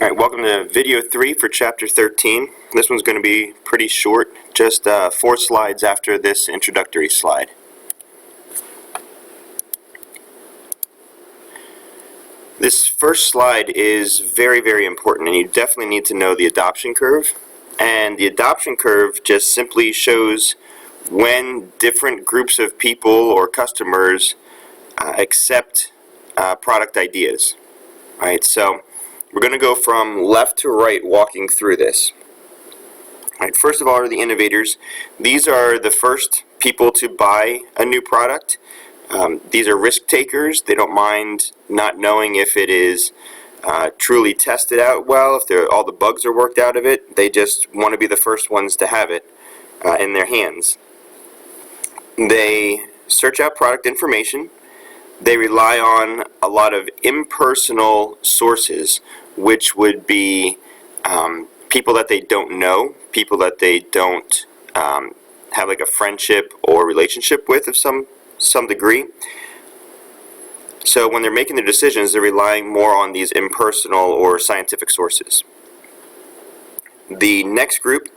Alright, welcome to video 3 for chapter 13. This one's going to be pretty short, just 4 slides after this introductory slide. This first slide is very important, and you definitely need to know the adoption curve. And the adoption curve just simply shows when different groups of people or customers accept product ideas. Alright, so we're going to go from left to right walking through this. Alright, first of all are the innovators. These are the first people to buy a new product. These are risk takers. They don't mind not knowing if it is truly tested out well, if all the bugs are worked out of it. They just want to be the first ones to have it in their hands. They search out product information. They rely on a lot of impersonal sources, which would be people that they don't know, people that they don't have like a friendship or relationship with of some degree. So when they're making their decisions, they're relying more on these impersonal or scientific sources. The next group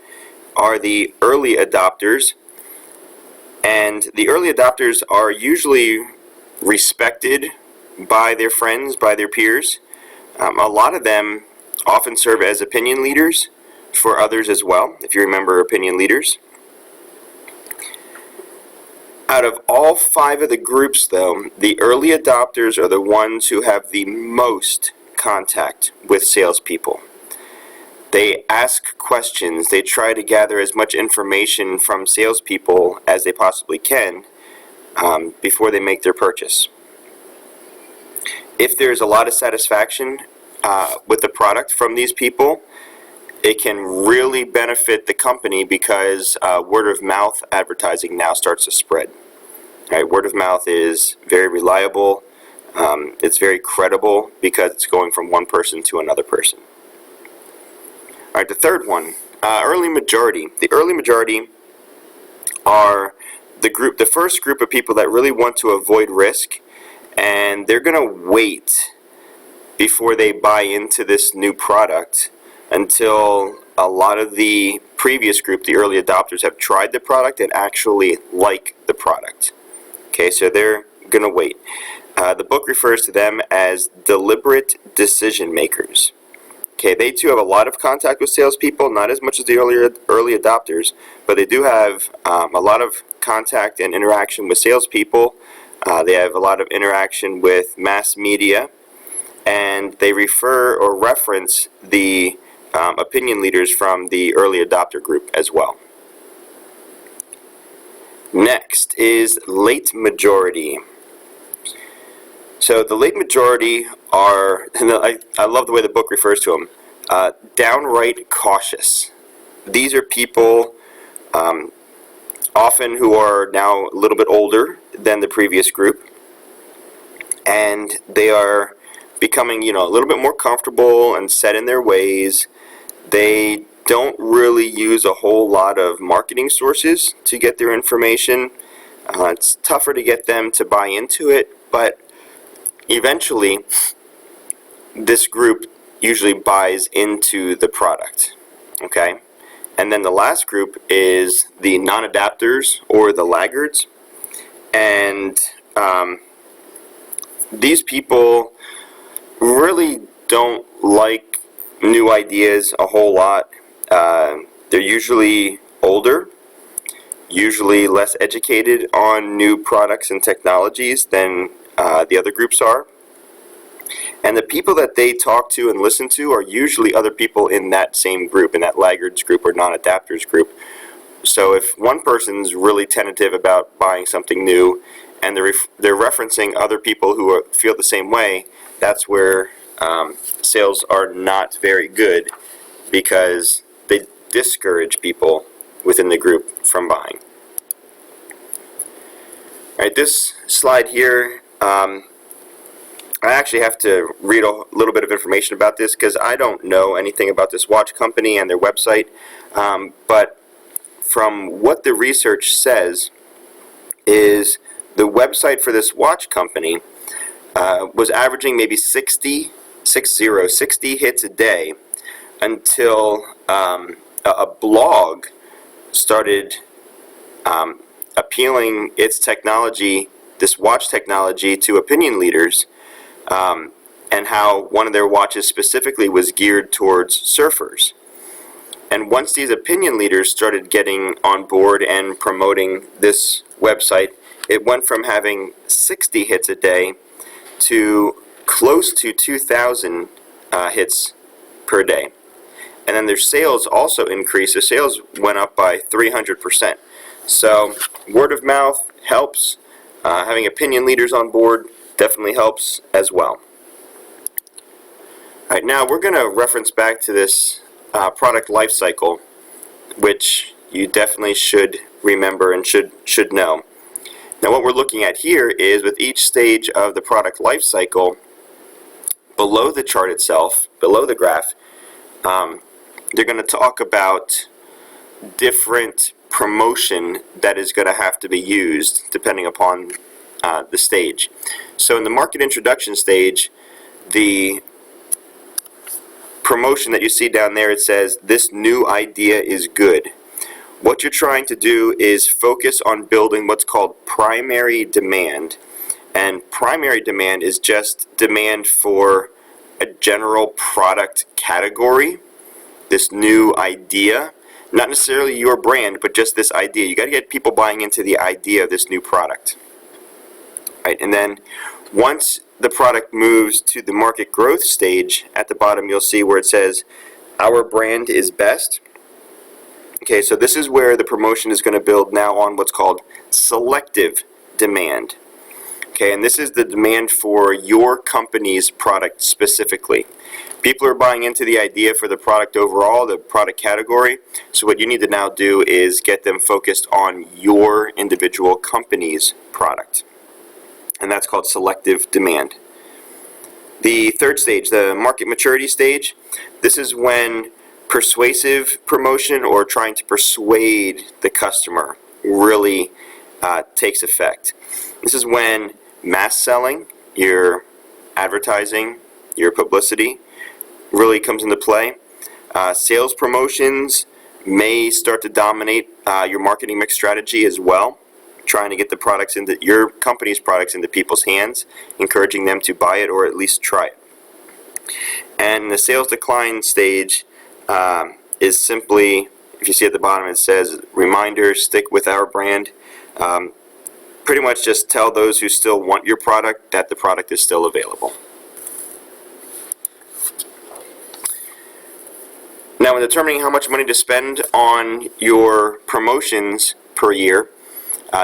are the early adopters, and the early adopters are usually respected by their friends, by their peers. A lot of them often serve as opinion leaders for others as well, if you remember opinion leaders. Out of all 5 of the groups, though, the early adopters are the ones who have the most contact with salespeople. They ask questions. They try to gather as much information from salespeople as they possibly can before they make their purchase. If there's a lot of satisfaction with the product from these people, it can really benefit the company because word of mouth advertising now starts to spread. Right, word of mouth is very reliable. It's very credible because it's going from one person to another person. All right, the third one, early majority. The early majority are the first group of people that really want to avoid risk, and they're going to wait before they buy into this new product until a lot of the previous group, the early adopters, have tried the product and actually like the product. Okay, so they're going to wait. The book refers to them as deliberate decision makers. Okay, they too have a lot of contact with salespeople, not as much as the early adopters, but they do have a lot of contact and interaction with salespeople. They have a lot of interaction with mass media, and they refer or reference the opinion leaders from the early adopter group as well. Next is late majority. So the late majority are, and I love the way the book refers to them, downright cautious. These are people often who are now a little bit older than the previous group, and they are becoming, a little bit more comfortable and set in their ways. They don't really use a whole lot of marketing sources to get their information. It's tougher to get them to buy into it, but eventually this group usually buys into the product. Okay? And then the last group is the non-adapters or the laggards. And these people really don't like new ideas a whole lot. They're usually older, usually less educated on new products and technologies than the other groups are. And the people that they talk to and listen to are usually other people in that same group, in that laggards group or non-adapters group. So if one person's really tentative about buying something new and they're referencing other people who feel the same way, that's where sales are not very good, because they discourage people within the group from buying. Alright, this slide here, I actually have to read a little bit of information about this because I don't know anything about this watch company and their website, but from what the research says is the website for this watch company was averaging maybe 60 60 hits a day until a blog started appealing its technology, this watch technology, to opinion leaders, and how one of their watches specifically was geared towards surfers. And once these opinion leaders started getting on board and promoting this website, it went from having 60 hits a day to close to 2,000 hits per day. And then their sales also increased. Their sales went up by 300%. So word of mouth helps. Having opinion leaders on board definitely helps as well. All right, now we're going to reference back to this product life cycle, which you definitely should remember and should know. Now what we're looking at here is, with each stage of the product life cycle, below the chart itself, below the graph, they're going to talk about different promotion that is going to have to be used depending upon the stage. So in the market introduction stage, the promotion that you see down there, it says, "This new idea is good." What you're trying to do is focus on building what's called primary demand. And primary demand is just demand for a general product category, this new idea. Not necessarily your brand, but just this idea. You got to get people buying into the idea of this new product. Right? And then once the product moves to the market growth stage, at the bottom you'll see where it says, "Our brand is best." Okay, so this is where the promotion is going to build now on what's called selective demand. Okay, and this is the demand for your company's product specifically. People are buying into the idea for the product overall, the product category. So what you need to now do is get them focused on your individual company's product. And that's called selective demand. The third stage, the market maturity stage, this is when persuasive promotion, or trying to persuade the customer, really takes effect. This is when mass selling, your advertising, your publicity, really comes into play. Sales promotions may start to dominate your marketing mix strategy as well, trying to get the products into your company's products into people's hands, encouraging them to buy it or at least try it. And the sales decline stage is simply, if you see at the bottom, it says, "Reminder, stick with our brand." Pretty much just tell those who still want your product that the product is still available. Now, in determining how much money to spend on your promotions per year,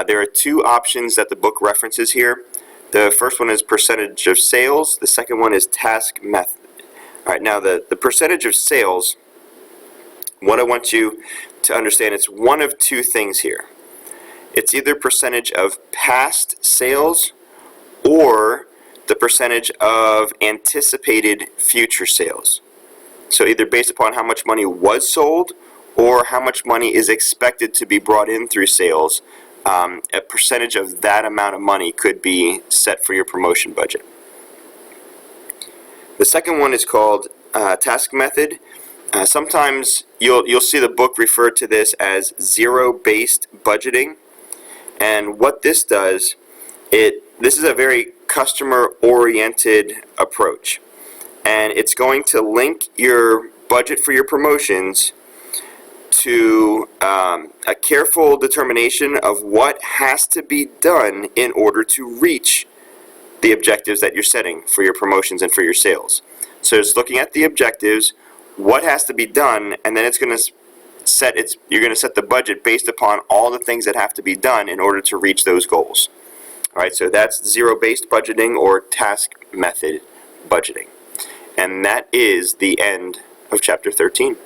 there are two options that the book references here. The first one is percentage of sales. The second one is task method. All right, now the percentage of sales, what I want you to understand, it's one of two things here. It's either percentage of past sales or the percentage of anticipated future sales. So either based upon how much money was sold or how much money is expected to be brought in through sales, a percentage of that amount of money could be set for your promotion budget. The second one is called task method. Sometimes you'll see the book refer to this as zero-based budgeting. And what this does, this is a very customer-oriented approach. And it's going to link your budget for your promotions to a careful determination of what has to be done in order to reach the objectives that you're setting for your promotions and for your sales. So it's looking at the objectives, what has to be done, and then it's going to you're going to set the budget based upon all the things that have to be done in order to reach those goals. All right, so that's zero-based budgeting or task method budgeting. And that is the end of Chapter 13.